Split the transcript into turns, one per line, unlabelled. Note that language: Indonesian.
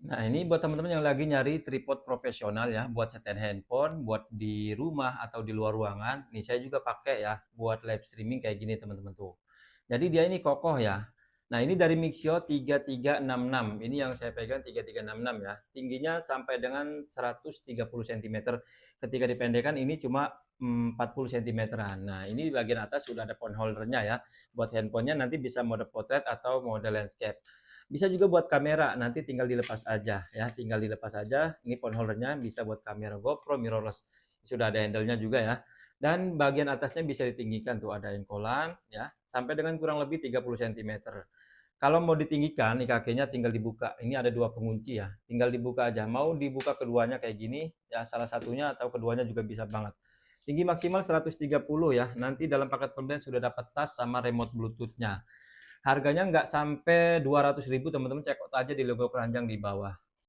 Nah, ini buat teman-teman yang lagi nyari tripod profesional ya, buat setel handphone, buat di rumah atau di luar ruangan. Nih saya juga pakai ya, buat live streaming kayak gini teman-teman tuh. Jadi dia ini kokoh ya. Nah, ini dari Mixio 3366. Ini yang saya pegang 3366 ya. Tingginya sampai dengan 130 cm. Ketika dipendekkan ini cuma 40 cm-an. Nah, ini di bagian atas sudah ada phone holdernya ya. Buat handphonenya nanti bisa mode portrait atau mode landscape. Bisa juga buat kamera, nanti tinggal dilepas aja ya, tinggal dilepas aja. Ini phone holdernya bisa buat kamera GoPro mirrorless. Sudah ada handle-nya juga ya. Dan bagian atasnya bisa ditinggikan tuh ada engkolan ya, sampai dengan kurang lebih 30 cm. Kalau mau ditinggikan, nih kakinya tinggal dibuka. Ini ada dua pengunci ya, tinggal dibuka aja. Mau dibuka keduanya kayak gini, ya salah satunya atau keduanya juga bisa banget. Tinggi maksimal 130 ya. Nanti dalam paket pembelian sudah dapat tas sama remote Bluetooth-nya. Harganya nggak sampai 200.000 teman-teman, cek aja di logo keranjang di bawah.